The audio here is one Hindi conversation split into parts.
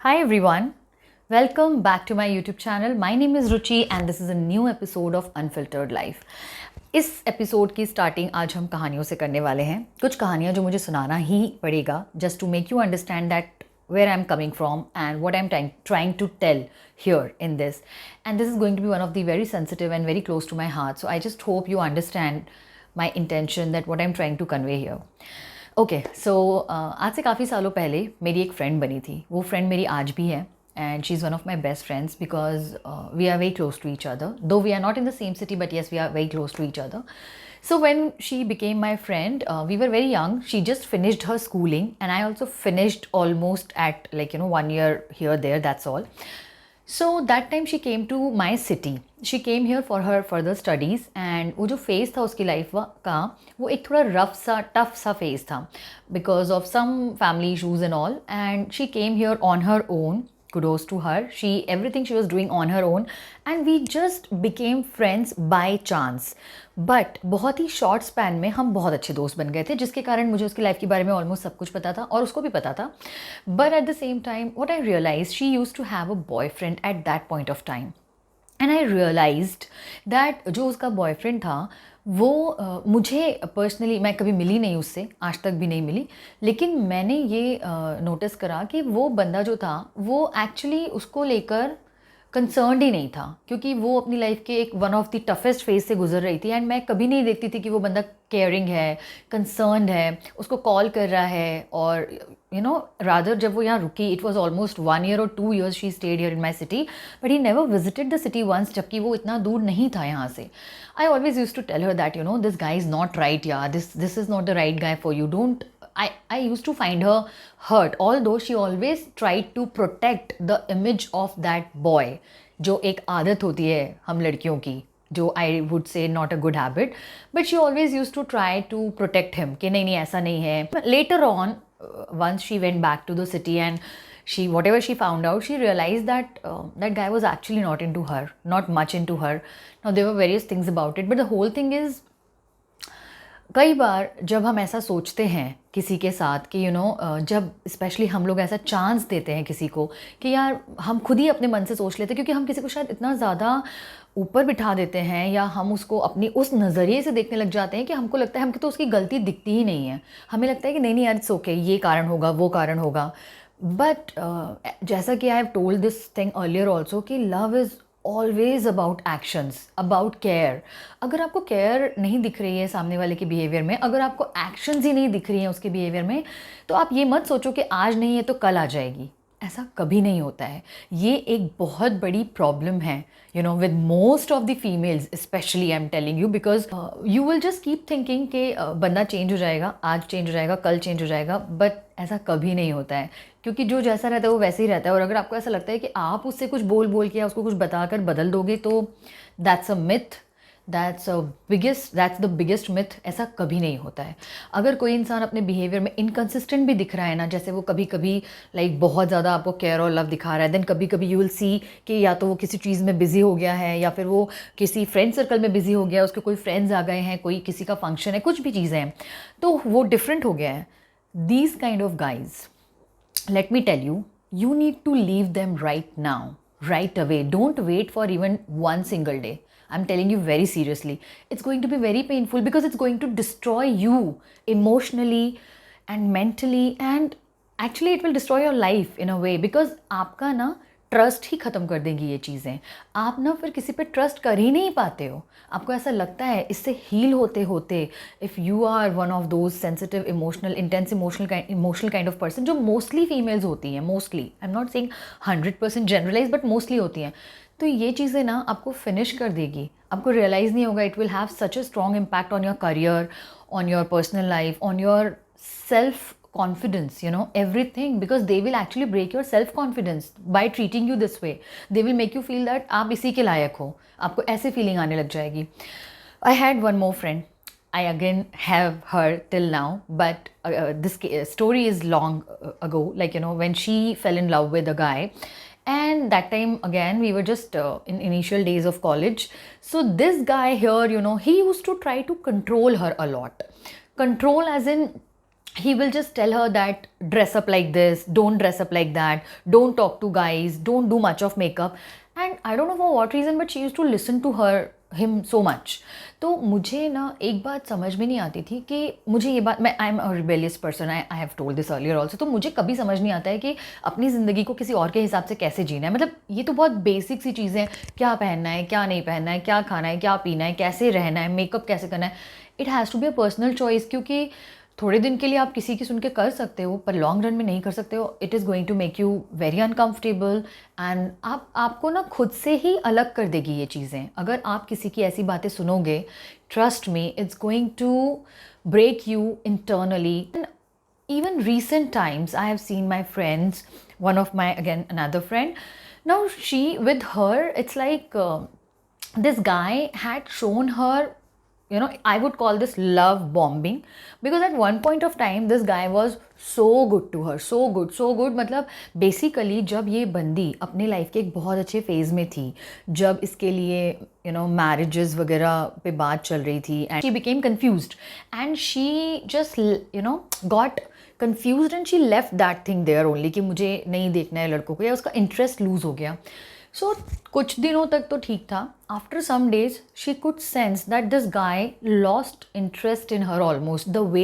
Hi everyone, welcome back to my YouTube channel. My name is Ruchi and this is a new episode of Unfiltered Life. इस एपिसोड की स्टार्टिंग आज हम कहानियों से करने वाले हैं. कुछ कहानियाँ जो मुझे सुनाना ही पड़ेगा just to make you understand that where I'm coming from and what I'm trying to tell here in this. And this is going to be one of the very sensitive and very close to my heart. So I just hope you understand my intention, that what I'm trying to convey here. Okay so आज से काफ़ी सालों पहले मेरी एक फ्रेंड बनी थी. वो फ्रेंड मेरी आज भी है and she is one of my best friends because we are very close to each other. Though we are not in the same city but yes we are very close to each other. So when she became my friend, we were very young. She just finished her schooling and I also finished almost at 1 year here there, that's all. So that time she came to my city. She came here for her further studies and वो जो फेज़ था उसकी लाइफ का वो एक थोड़ा रफ सा टफ सा फेज़ था because of some family issues and all, and she came here on her own. Kudos to her. Everything she was doing on her own and we just became friends by chance. But बहुत ही शॉर्ट स्पैन में हम बहुत अच्छे दोस्त बन गए थे जिसके कारण मुझे उसकी लाइफ के बारे में ऑलमोस्ट सब कुछ पता था और उसको भी पता था. But at the same time what I realise, she used to have a boyfriend at that point of time and I realised that जो उसका बॉयफ्रेंड था वो मुझे पर्सनली, मैं कभी मिली नहीं उससे, आज तक भी नहीं मिली, लेकिन मैंने ये नोटिस करा कि वो बंदा जो था वो एक्चुअली उसको लेकर कंसर्न्ड ही नहीं था क्योंकि वो अपनी लाइफ के एक one of the toughest phase से गुजर रही थी एंड मैं कभी नहीं देखती थी कि वो बंदा केयरिंग है, कंसर्न्ड है, उसको कॉल कर रहा है. और रादर जब वो यहाँ रुकी, it was almost 1 year or 2 years she stayed here in my city but he never visited the city once, जबकि वो इतना दूर नहीं था यहाँ से. I always use to tell her that this guy is not right, या this is not the right guy for you. Don't I used to find her hurt, although she always tried to protect the image of that boy, जो एक आदत होती है हम लड़कियों की, जो I would say not a good habit, but she always used to try to protect him कि नहीं ऐसा नहीं है. Later on, once she went back to the city and whatever she found out, she realized that that guy was actually not into her, not much into her. Now there were various things about it, but the whole thing is, कई बार जब हम ऐसा सोचते हैं किसी के साथ कि जब स्पेशली हम लोग ऐसा चांस देते हैं किसी को कि यार, हम खुद ही अपने मन से सोच लेते हैं क्योंकि हम किसी को शायद इतना ज़्यादा ऊपर बिठा देते हैं या हम उसको अपनी उस नज़रिए से देखने लग जाते हैं कि हमको लगता है हमको तो उसकी गलती दिखती ही नहीं है. हमें लगता है कि नहीं यार, इट्स ओके, ये कारण होगा, वो कारण होगा. बट जैसा कि I have told this thing earlier also कि love is always about actions, about care. अगर आपको केयर नहीं दिख रही है सामने वाले के बिहेवियर में, अगर आपको एक्शंस ही नहीं दिख रही हैं उसके बिहेवियर में, तो आप ये मत सोचो कि आज नहीं है तो कल आ जाएगी. ऐसा कभी नहीं होता है. ये एक बहुत बड़ी प्रॉब्लम है with most of the females specially, I am telling you, because you will just keep thinking कि बंदा चेंज हो जाएगा, आज चेंज हो जाएगा, कल चेंज हो जाएगा. बट ऐसा कभी नहीं होता है क्योंकि जो जैसा रहता है वो वैसे ही रहता है. और अगर आपको ऐसा लगता है कि आप उससे कुछ बोल के या उसको कुछ बताकर बदल दोगे, तो that's a myth, that's the biggest myth. ऐसा कभी नहीं होता है. अगर कोई इंसान अपने बिहेवियर में इनकन्सिस्टेंट भी दिख रहा है ना, जैसे वो कभी कभी बहुत ज़्यादा आपको केयर और लव दिखा रहा है, देन कभी कभी यू विल सी कि या तो वो किसी चीज़ में बिज़ी हो गया है या फिर वो किसी फ्रेंड सर्कल में बिज़ी हो गया है, उसके कोई फ्रेंड्स आ गए हैं, कोई किसी का फंक्शन है, कुछ भी चीज़ें हैं, तो वो डिफरेंट हो गया है. These kind of guys, let me tell you, you need to leave them right now, right away. Don't wait for even one single day. I'm telling you very seriously. It's going to be very painful because it's going to destroy you emotionally and mentally, and actually it will destroy your life in a way because आपका ना ट्रस्ट ही ख़त्म कर देंगी ये चीज़ें. आप ना फिर किसी पे ट्रस्ट कर ही नहीं पाते हो. आपको ऐसा लगता है इससे हील होते होते, if you are one of those sensitive emotional intense emotional kind of person, जो मोस्टली फीमेल्स होती हैं, mostly, I am not saying 100% generalise, but mostly होती हैं, तो ये चीज़ें ना आपको फिनिश कर देगी. आपको रियलाइज़ नहीं होगा. It will have such a strong impact on your career, on your personal life, on your self confidence, everything, because they will actually break your self confidence by treating you this way. They will make you feel that आप इसी के लायक हो. आपको ऐसे फीलिंग आने लग जाएगी. I had one more friend. I again have her till now, but this story is long ago, when she fell in love with a guy, and that time again we were just in initial days of college. So this guy here, he used to try to control her a lot. Control as in, he will just tell her that dress up like this, don't dress up like that, don't talk to guys, don't do much of makeup. And I don't know for what reason but she used to listen to him so much. तो मुझे ना एक बात समझ में नहीं आती थी कि मुझे ये बात, मैं I am a rebellious person, I have told this earlier also, तो मुझे कभी समझ नहीं आता है कि अपनी ज़िंदगी को किसी और के हिसाब से कैसे जीना है. मतलब ये तो बहुत बेसिक सी चीज़ें हैं, क्या पहनना है, क्या नहीं पहनना है, क्या खाना है, क्या पीना है, कैसे रहना है, मेकअप कैसे करना है. It has to be a personal choice, क्योंकि थोड़े दिन के लिए आप किसी की सुन के कर सकते हो पर लॉन्ग रन में नहीं कर सकते हो. It is going to make you very uncomfortable and आपको ना खुद से ही अलग कर देगी ये चीज़ें. अगर आप किसी की ऐसी बातें सुनोगे, trust me, it's going to break you internally. And even recent times I have seen my friends, one of my, again another friend, now she, with her it's like this guy had shown her, you know, I would call this love bombing, because at one point of time this guy was so good to her, so good. मतलब बेसिकली जब ये बंदी अपने लाइफ के एक बहुत अच्छे फेज़ में थी, जब इसके लिए यू नो मैरिजेस वगैरह पे बात चल रही थी, and she became confused and she just you know got confused and she left that thing there only, कि मुझे नहीं देखना है लड़कों को, या उसका इंटरेस्ट लूज़ हो गया. सो कुछ दिनों तक तो ठीक था. After some days she could sense that this guy lost interest in her almost. The way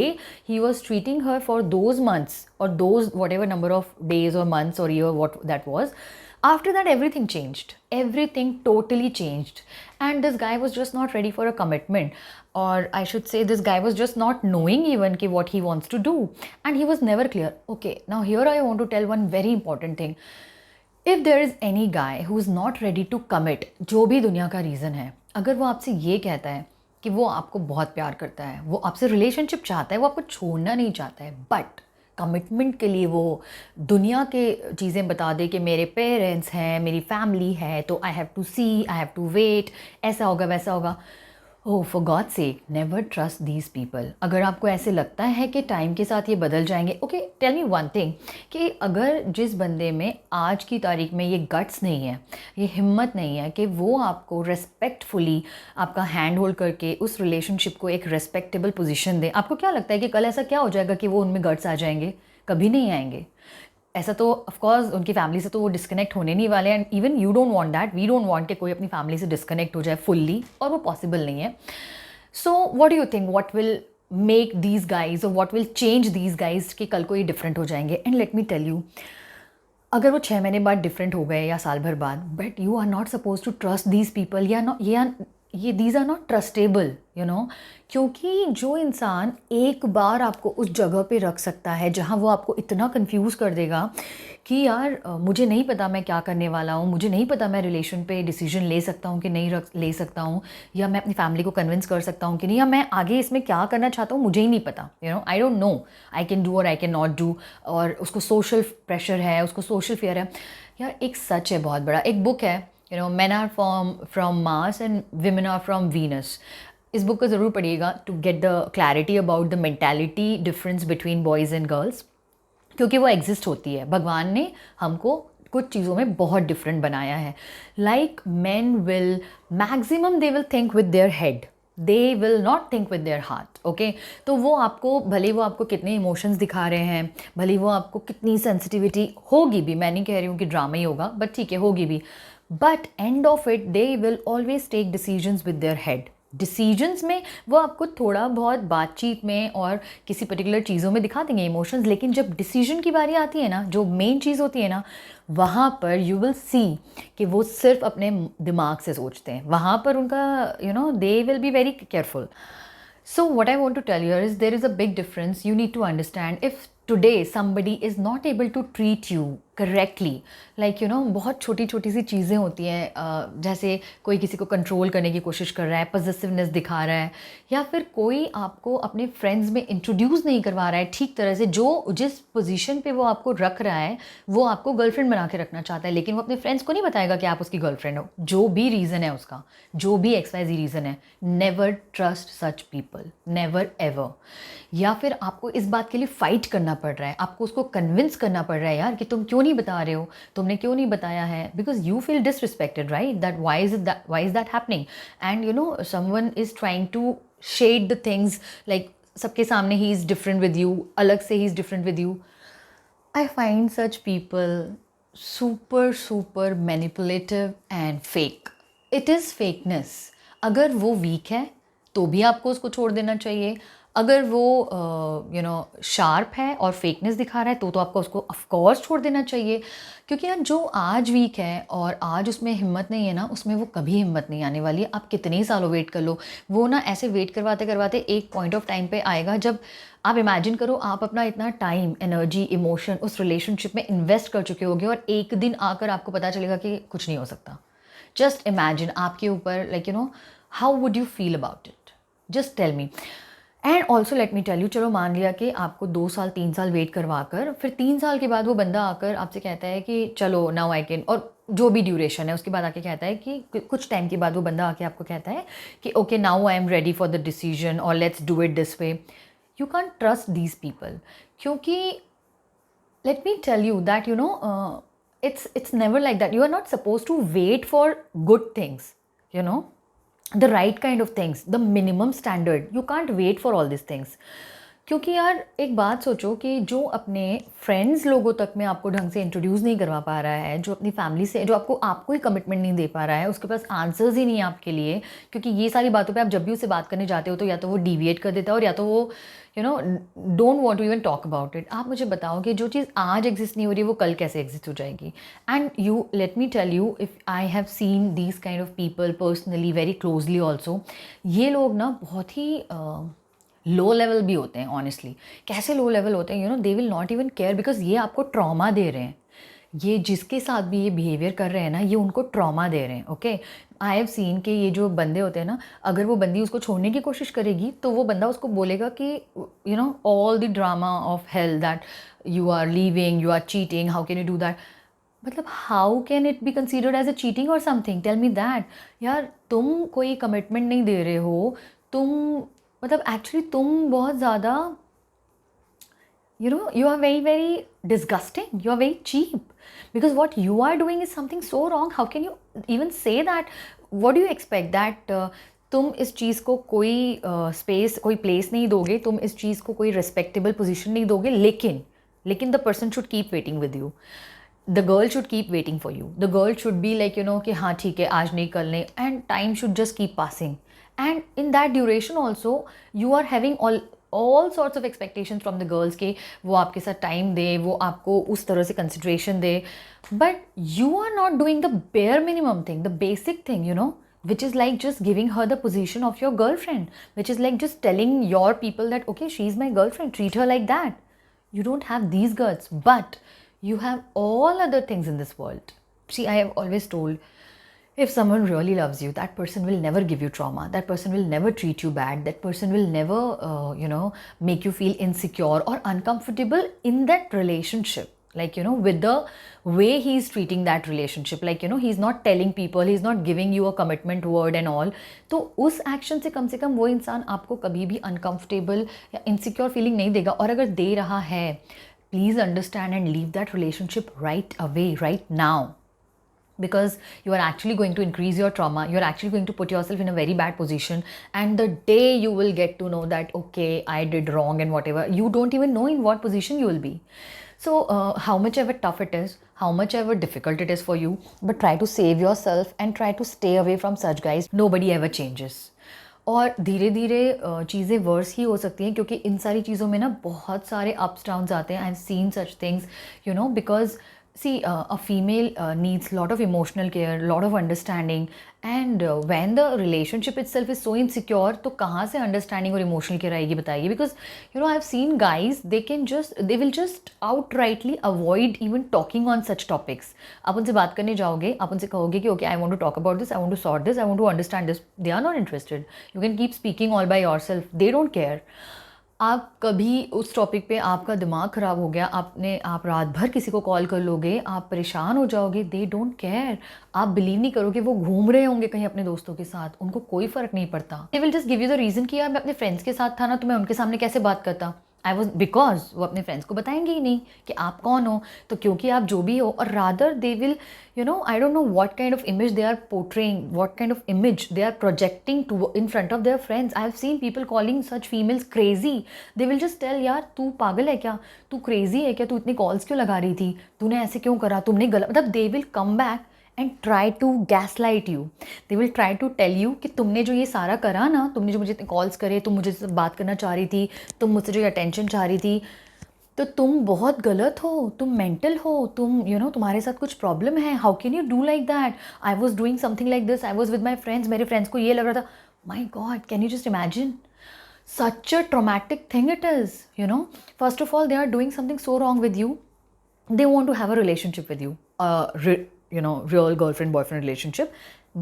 he was treating her for those months और those whatever number of days और मंथ्स और year what that was, after that everything changed, everything totally changed, and this guy was just not ready for a commitment, or I should say this guy was just not knowing even ki what he wants to do, and he was never clear. Okay, now here I want to tell one very important thing. If there is any guy who is not ready to commit, जो भी दुनिया का रीज़न है, अगर वो आपसे ये कहता है कि वो आपको बहुत प्यार करता है, वो आपसे रिलेशनशिप चाहता है, वो आपको छोड़ना नहीं चाहता है, बट कमिटमेंट के लिए वो दुनिया के चीज़ें बता दे कि मेरे पेरेंट्स हैं, मेरी फैमिली है, तो I have to see, I have to wait, ऐसा होगा वैसा होगा. Oh for God sake, never trust these people. अगर आपको ऐसे लगता है कि टाइम के साथ ये बदल जाएंगे, okay tell me one thing, कि अगर जिस बंदे में आज की तारीख में ये गट्स नहीं है, ये हिम्मत नहीं है कि वो आपको रेस्पेक्टफुली आपका हैंड होल्ड करके उस रिलेशनशिप को एक रेस्पेक्टेबल पोजीशन दे, आपको क्या लगता है कि कल ऐसा क्या हो जाएगा कि वो उनमें गट्स आ जाएंगे? कभी नहीं आएंगे. ऐसा तो ऑफकोर्स उनकी फैमिली से तो वो डिस्कनेक्ट होने नहीं वाले, and even you don't want that, we don't want कि कोई अपनी फैमिली से डिस्कनेक्ट हो जाए फुल्ली, और वो पॉसिबल नहीं है. So what do you think, what will make these guys और what will change these guys कि कल को ये डिफरेंट हो जाएंगे? And let me tell you, अगर वो 6 महीने बाद डिफरेंट हो गए या साल भर बाद, but you are not suppose to trust these people, या नॉट, ये these are not trustable, you know. क्योंकि जो इंसान एक बार आपको उस जगह पे रख सकता है जहाँ वो आपको इतना कंफ्यूज कर देगा कि यार मुझे नहीं पता मैं क्या करने वाला हूँ, मुझे नहीं पता मैं रिलेशन पे डिसीजन ले सकता हूँ कि नहीं ले सकता हूँ, या मैं अपनी फैमिली को कन्विंस कर सकता हूँ कि नहीं, या मैं आगे इसमें क्या करना चाहता हूँ मुझे ही नहीं पता, you know, I don't no I can do और आई कैन नॉट डू, और उसको सोशल प्रेशर है, उसको सोशल फियर है. यार एक सच है बहुत बड़ा, एक बुक है, you know, men are from Mars and women are from Venus. इस बुक को ज़रूर पढ़िएगा to get the clarity about the mentality difference between boys and girls, क्योंकि वो एग्जिस्ट होती है. भगवान ने हमको कुछ चीज़ों में बहुत डिफरेंट बनाया है. Like men will maximum they will think with their head, they will not think with their heart. Okay, तो वो आपको, भले वो आपको कितने इमोशंस दिखा रहे हैं, भले वो आपको कितनी सेंसिटिविटी होगी भी, मैं नहीं कह रही हूँ कि ड्रामा ही होगा, बट ठीक है होगी भी, but end of it they will always take decisions with their head. Decisions में वो आपको थोड़ा बहुत बातचीत में और किसी पर्टिकुलर चीज़ों में दिखा देंगे इमोशंस, लेकिन जब डिसीजन की बारी आती है ना, जो मेन चीज़ होती है ना, वहाँ पर यू विल सी कि वो सिर्फ अपने दिमाग से सोचते हैं. वहाँ पर उनका you know they will be very careful. So what I want to tell you is there is a big difference. You need to understand, if today somebody is not able to treat you correctly, like you know, बहुत छोटी छोटी सी चीज़ें होती हैं, जैसे कोई किसी को कंट्रोल करने की कोशिश कर रहा है, पॉसेसिवनेस दिखा रहा है, या फिर कोई आपको अपने फ्रेंड्स में इंट्रोड्यूस नहीं करवा रहा है ठीक तरह से, जो जिस पोजीशन पे वो आपको रख रहा है वो आपको गर्लफ्रेंड बना के रखना चाहता है, लेकिन वो अपने फ्रेंड्स को नहीं बताएगा कि आप उसकी गर्लफ्रेंड हो. जो भी रीज़न है उसका, जो भी XYZ रीज़न है, never trust such people, never ever. या फिर आपको इस बात के लिए फ़ाइट करना पड़ रहा है, आपको उसको कन्विंस करना पड़ रहा है यार कि तुम क्यों नहीं बता रहे हो, तुमने क्यों नहीं बताया है, because you feel disrespected, right, that why is that happening, and you know someone is trying to shade the things, like सबके सामने ही इज़ डिफरेंट विद यू, अलग से ही is different with you. I find such people super manipulative and fake. It is fakeness. अगर वो वीक है तो भी आपको उसको छोड़ देना चाहिए. अगर वो शार्प है और फेकनेस दिखा रहा है तो आपको उसको ऑफकोर्स छोड़ देना चाहिए. क्योंकि यार जो आज वीक है और आज उसमें हिम्मत नहीं है ना, उसमें वो कभी हिम्मत नहीं आने वाली है. आप कितने ही सालों वेट कर लो, वो ना ऐसे वेट करवाते करवाते एक पॉइंट ऑफ टाइम पे आएगा जब आप इमेजिन करो आप अपना इतना टाइम, एनर्जी, इमोशन उस रिलेशनशिप में इन्वेस्ट कर चुके होगे और एक दिन आकर आपको पता चलेगा कि कुछ नहीं हो सकता. जस्ट इमेजिन आपके ऊपर how would you feel about it? Just tell me. And also let me tell you, चलो मान लिया कि आपको 2 साल 3 साल वेट करवा कर फिर 3 साल के बाद वो बंदा आकर आपसे कहता है कि चलो नाउ आई कैन, और जो भी ड्यूरेशन है उसके बाद आके कहता है कि कुछ टाइम के बाद वो बंदा आके आपको कहता है कि okay now I am ready for the decision और let's do it this way. You can't trust these people क्योंकि let me tell you that it's never like that. You are not supposed to wait for good things, the right kind of things, the minimum standard. You can't wait for all these things. क्योंकि यार एक बात सोचो कि जो अपने फ्रेंड्स लोगों तक में आपको ढंग से इंट्रोड्यूस नहीं करवा पा रहा है, जो अपनी फैमिली से, जो आपको ही कमिटमेंट नहीं दे पा रहा है, उसके पास आंसर्स ही नहीं है आपके लिए. क्योंकि ये सारी बातों पे आप जब भी उससे बात करने जाते हो तो या तो वो डिविएट कर देता है और या तो वो don't want to even talk about it. आप मुझे बताओ कि जो चीज़ आज एग्जिस्ट नहीं हो रही है वो कल कैसे एग्जिस्ट हो जाएगी? And you let me tell you, if I have seen these kind of people personally very closely also. ये लोग ना बहुत ही लो लेवल भी होते हैं. ऑनेस्टली कैसे लो लेवल होते हैं? They will not even care because ये आपको ट्रॉमा दे रहे हैं. ये जिसके साथ भी ये बिहेवियर कर रहे हैं ना, ये उनको ट्रॉमा दे रहे हैं. ओके, आई हैव सीन कि ये जो बंदे होते हैं ना, अगर वो बंदी उसको छोड़ने की कोशिश करेगी तो वो बंदा उसको बोलेगा कि all the drama of hell that you are leaving, you are cheating, how can you do that. मतलब how can it be considered as a cheating और समथिंग? Tell me that. यार तुम कोई कमिटमेंट नहीं दे रहे हो, तुम एक्चुअली तुम बहुत ज़्यादा you are very disgusting, you are very cheap, because what you are doing is something so wrong. How can you even say that? What do you expect that तुम इस चीज़ को कोई स्पेस, कोई प्लेस नहीं दोगे, तुम इस चीज़ को कोई रिस्पेक्टेबल पोजीशन नहीं दोगे, लेकिन the person should keep waiting with you, the girl should keep waiting for you, the girl should be like कि हाँ ठीक है आज नहीं कल नहीं, and time should just keep passing. And in that duration also you are having all sorts of expectations from the girls के वो आपके साथ टाइम दे, वो आपको उस तरह से consideration they, but you are not doing the bare minimum thing, the basic thing, which is like just giving her the position of your girlfriend, which is like just telling your people that okay, she's my girlfriend, treat her like that. You don't have these guts, but you have all other things in this world. See, I have always told, if someone really loves you, that person will never give you trauma. That person will never treat you bad. That person will never, make you feel insecure or uncomfortable in that relationship. Like, with the way he's treating that relationship. Like, he's not telling people, he's not giving you a commitment word and all. तो उस एक्शन से कम वो इंसान आपको कभी भी uncomfortable या insecure feeling नहीं देगा. और अगर दे रहा है, please understand and leave that relationship right away, right now. Because you are actually going to increase your trauma, you are actually going to put yourself in a very bad position, and the day you will get to know that okay, I did wrong and whatever, you don't even know in what position you will be. So how much ever tough it is, how much ever difficult it is for you, but try to save yourself and try to stay away from such guys. Nobody ever changes. और धीरे धीरे चीज़ें वर्स ही हो सकती हैं क्योंकि इन सारी चीज़ों में ना बहुत सारे अप्स डाउन्स आते हैं. आई have scene such things, because see, a female needs lot of emotional care, lot of understanding, and when the relationship itself is so insecure, तो कहाँ से understanding और emotional care आएगी बताइए? Because I've seen guys, they will just outrightly avoid even talking on such topics. आप उनसे बात करने जाओगे, आप उनसे कहोगे कि okay, I want to talk about this, I want to sort this, I want to understand this. They are not interested. You can keep speaking all by yourself. They don't care. आप कभी उस टॉपिक पे आपका दिमाग ख़राब हो गया, आप रात भर किसी को कॉल कर लोगे, आप परेशान हो जाओगे, दे डोंट केयर. आप बिलीव नहीं करोगे वो घूम रहे होंगे कहीं अपने दोस्तों के साथ, उनको कोई फ़र्क नहीं पड़ता. दे will just give you the reason कि यार मैं अपने फ्रेंड्स के साथ था ना, तो मैं उनके सामने कैसे बात करता. आई वॉज बिकॉज वो अपने फ्रेंड्स को बताएंगे ही नहीं कि आप कौन हो, तो क्योंकि आप जो भी हो, और rather they will I don't know what kind of image they are portraying, what kind of image they are projecting to in front of their friends. I have seen people calling such females crazy. They will just tell, यार तू पागल है क्या, तू क्रेजी है क्या, तू इतनी कॉल्स क्यों लगा रही थी, तूने ऐसे क्यों करा, तुमने गलत, मतलब they will come back and try to gaslight you. They will try to tell you कि तुमने जो ये सारा करा ना, तुमने जो मुझे कॉल्स करे, तुम मुझे बात करना चाह रही थी, तुम मुझसे जो अटेंशन चाह रही थी, तो तुम बहुत गलत हो, तुम मेंटल हो, तुम तुम्हारे साथ कुछ प्रॉब्लम है. How can you do like that, I was doing something like this, I was with my friends, मेरे फ्रेंड्स को ये लग रहा था. My God, can you just imagine such a traumatic thing it is. First of all, they are doing something so wrong with you. They want to have a relationship with you, real girlfriend boyfriend relationship,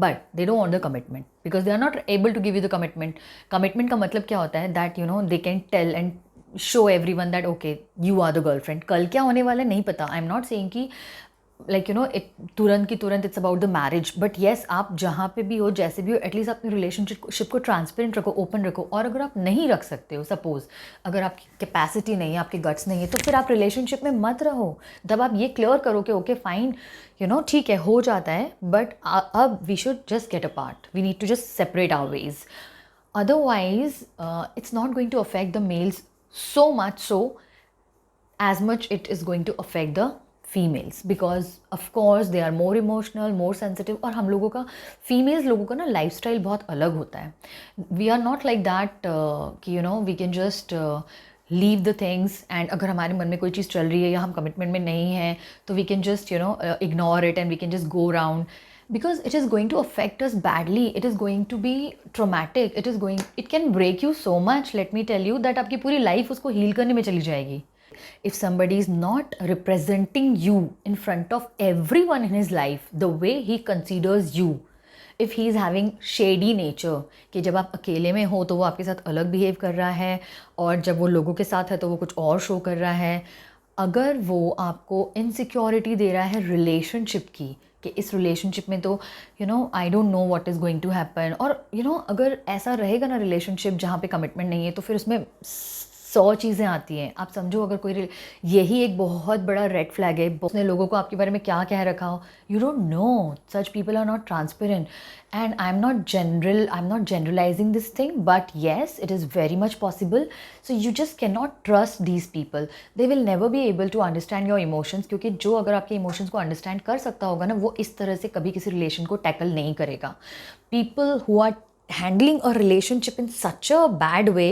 but they don't want the commitment because they are not able to give you the commitment. Commitment का मतलब क्या होता है, that they can tell and show everyone that okay, you are the girlfriend. कल क्या होने वाला है नहीं पता. I'm not saying कि तुरंत की तुरंत it's about the marriage, but yes, आप जहाँ पे भी हो, जैसे भी हो, एटलीस्ट अपनी रिलेशनशिप को ट्रांसपेरेंट रखो, ओपन रखो. और अगर आप नहीं रख सकते हो, सपोज अगर आपकी कैपेसिटी नहीं है, आपके गट्स नहीं है, तो फिर आप रिलेशनशिप में मत रहो. तब आप ये क्लियर करो कि ओके फाइन, ठीक है, हो जाता है, बट अब we should just get apart, we need to just separate our ways. Otherwise it's not going to affect the males so much so as much it is going to affect the females, because of course they are more emotional, more sensitive. और हम लोगों का, females लोगों का ना lifestyle बहुत अलग होता है. We are not like that कि we can just leave the things, and अगर हमारे मन में कोई चीज़ चल रही है या हम commitment में नहीं हैं, तो we can just ignore it and we can just go around, because it is going to affect us badly. It is going to be traumatic. It can break you so much, let me tell you, that आपकी पूरी life उसको heal करने में चली जाएगी. If somebody is not representing you in front of everyone in his life the way he considers you, if he is having shady nature, कि जब आप अकेले में हो तो वो आपके साथ अलग बिहेव कर रहा है, और जब वो लोगों के साथ है तो वो कुछ और शो कर रहा है. अगर वो आपको इनसिक्योरिटी दे रहा है रिलेशनशिप की, कि इस रिलेशनशिप में तो I don't know what is going to happen, और अगर ऐसा रहेगा ना रिलेशनशिप जहाँ पे कमिटमेंट नहीं है, तो फिर उसमें 100 चीज़ें आती हैं. आप समझो, अगर कोई, यही एक बहुत बड़ा रेड फ्लैग है. उसने लोगों को आपके बारे में क्या कह रखा हो, you don't know. Such people are not transparent, and I am not generalizing this thing, but yes, it is very much possible. So you just can not trust these people. They will never be able to understand your emotions, क्योंकि जो अगर आपके इमोशंस को अंडरस्टैंड कर सकता होगा ना, वो इस तरह से कभी किसी रिलेशन को टैकल नहीं करेगा. People who are handling a relationship in such a bad way,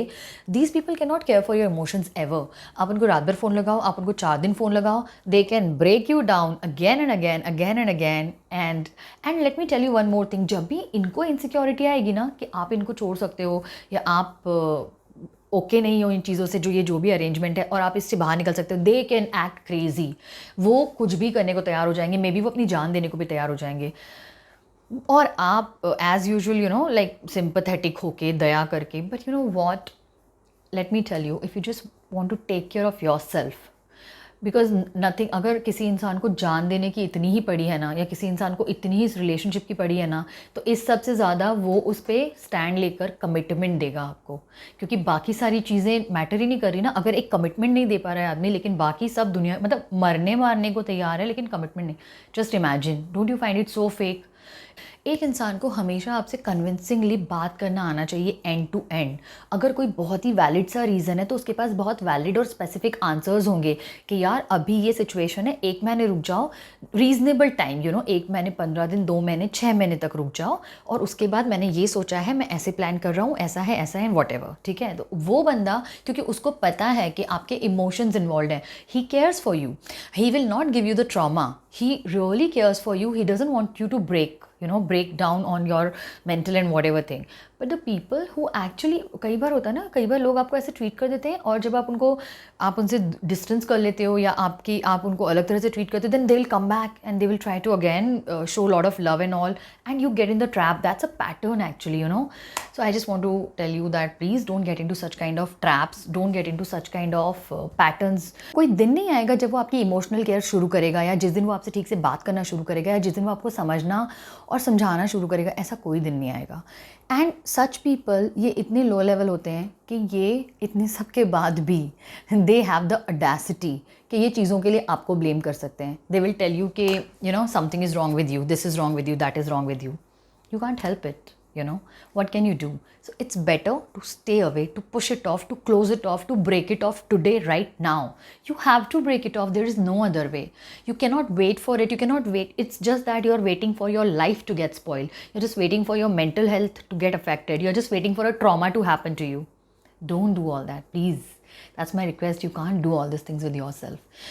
these people cannot care for your emotions ever. आप उनको रात भर फ़ोन लगाओ, आप उनको 4 दिन फ़ोन लगाओ, they can break you down again and again, again and again. And let me tell you one more thing, जब भी इनको insecurity आएगी ना कि आप इनको छोड़ सकते हो, या आप ओके नहीं हो इन चीज़ों से, जो भी अरेंजमेंट है, और आप इससे बाहर निकल सकते हो, दे कैन एक्ट क्रेजी. वो कुछ भी करने को तैयार हो जाएंगे, मे बी वो अपनी जान देने को भी तैयार हो जाएंगे. और आप एज यूजुअल लाइक सिंपथेटिक होके, दया करके, but what, let me tell you, if you just want to take care of yourself, because nothing, अगर किसी इंसान को जान देने की इतनी ही पड़ी है ना, या किसी इंसान को इतनी ही इस रिलेशनशिप की पड़ी है ना, तो इस सबसे ज़्यादा वो उस पर स्टैंड लेकर कमिटमेंट देगा आपको, क्योंकि बाकी सारी चीज़ें मैटर ही नहीं कर रही ना. अगर एक कमिटमेंट नहीं दे पा रहा है आदमी, लेकिन बाकी सब दुनिया, मतलब मरने मारने को तैयार है, लेकिन कमिटमेंट नहीं. Just imagine, don't you find it so fake. एक इंसान को हमेशा आपसे कन्विंसिंगली बात करना आना चाहिए, एंड टू एंड. अगर कोई बहुत ही वैलिड सा रीज़न है, तो उसके पास बहुत वैलिड और स्पेसिफिक आंसर्स होंगे कि यार अभी ये सिचुएशन है, 1 महीने रुक जाओ, रीज़नेबल टाइम, 1 महीने, 15 दिन, 2 महीने, 6 महीने तक रुक जाओ, और उसके बाद मैंने ये सोचा है, मैं ऐसे प्लान कर रहा हूँ, ऐसा है व्हाटएवर, ठीक है. तो वो बंदा, क्योंकि उसको पता है कि आपके इमोशंस इन्वॉल्व हैं, he cares for you, he will not give you the trauma, he really cares for you, he doesn't want you to break down on your mental and whatever thing. But the people who actually, कई बार होता है ना, कई बार लोग आपको ऐसे ट्रीट कर देते हैं, और जब आप उनसे डिस्टेंस कर लेते हो, या आप उनको अलग तरह से ट्रीट करते हो, then they will come back and they will try to again show a lot of love and all, and you get in the trap. That's a pattern actually, So I just want to tell you that please don't get into such kind of traps, don't get into such kind of patterns. कोई दिन नहीं आएगा जब वो आपकी इमोशनल केयर शुरू करेगा, या जिस दिन वो आपसे ठीक से बात करना शुरू करेगा, या जिस दिन वो आपको समझना और समझाना शुरू करेगा, ऐसा कोई दिन नहीं आएगा। एंड सच पीपल ये इतने लो लेवल होते हैं कि ये इतने सब के बाद भी दे हैव द अडेसिटी कि ये चीज़ों के लिए आपको ब्लेम कर सकते हैं। दे विल टेल यू कि you know something is wrong with you, this is wrong with you, that is wrong with you. You can't help it, you know. What can you do? So it's better to stay away, to push it off, to close it off, to break it off today, right now. You have to break it off. There is no other way. You cannot wait for it. You cannot wait. It's just that you're waiting for your life to get spoiled. You're just waiting for your mental health to get affected. You're just waiting for a trauma to happen to you. Don't do all that, please. That's my request. You can't do all these things with yourself.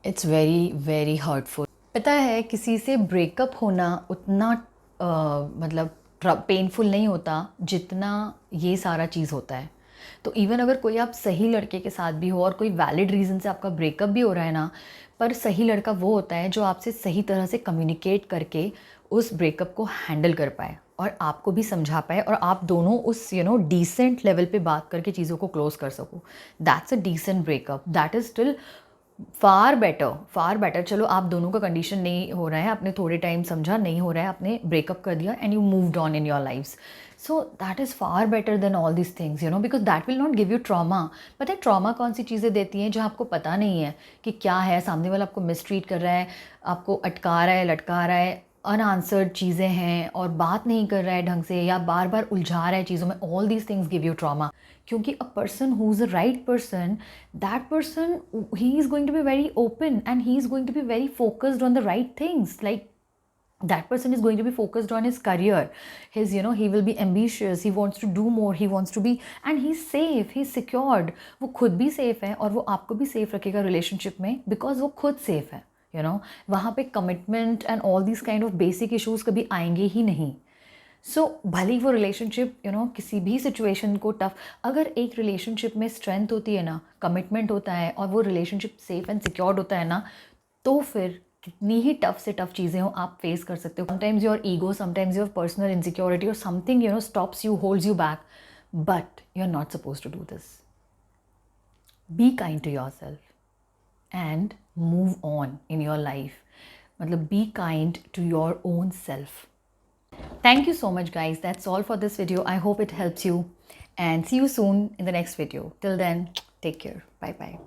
It's very, very hurtful. पता है किसी से ब्रेकअप होना उतना मतलब पेनफुल नहीं होता जितना ये सारा चीज़ होता है. तो इवन अगर कोई आप सही लड़के के साथ भी हो और कोई वैलिड रीज़न से आपका ब्रेकअप भी हो रहा है ना, पर सही लड़का वो होता है जो आपसे सही तरह से कम्युनिकेट करके उस ब्रेकअप को हैंडल कर पाए और आपको भी समझा पाए और आप दोनों उस डिसेंट लेवल पे बात करके चीज़ों को क्लोज कर सको. That's a decent breakup. That is still far better. चलो आप दोनों का कंडीशन नहीं हो रहा है, आपने थोड़े टाइम समझा, नहीं हो रहा है, आपने ब्रेकअप कर दिया and you moved on in your lifes. So that is far better than all this things, because that will not give you trauma. पता है ट्रॉमा कौन सी चीज़ें देती हैं जो आपको पता नहीं है कि क्या है, सामने वाला आपको मिसट्रीट कर रहा है, आपको अटका रहा है, लटका रहा है, अनआंसर्ड चीज़ें हैं और बात नहीं कर रहा है ढंग से या बार बार उलझा रहा है चीज़ों में. All these things give you trauma. क्योंकि a person who is a right person, that person he is going to be very open and he is going to be very focused on the right things. Like that person is going to be focused on his career, his he will be ambitious, he wants to do more, he wants to be, and he's safe, he's secured. वो खुद भी safe है और वो आपको भी safe रखेगा relationship में because वो खुद safe है. वहाँ पे commitment and all these kind of basic issues कभी आएंगे ही नहीं. सो भले वो रिलेशनशिप किसी भी सिचुएशन को टफ, अगर एक रिलेशनशिप में स्ट्रेंथ होती है ना, कमिटमेंट होता है और वो रिलेशनशिप सेफ एंड सिक्योर्ड होता है ना, तो फिर कितनी ही टफ से टफ चीज़ें हो आप फेस कर सकते हो. Sometimes your ego, sometimes your personal insecurity और something stops you, holds you back, but you are not suppose to do this. Be kind to your self and move on in your life. मतलब be kind to your own self. Thank you so much guys. That's all for this video. I hope it helps you and see you soon in the next video. Till then, take care. Bye bye.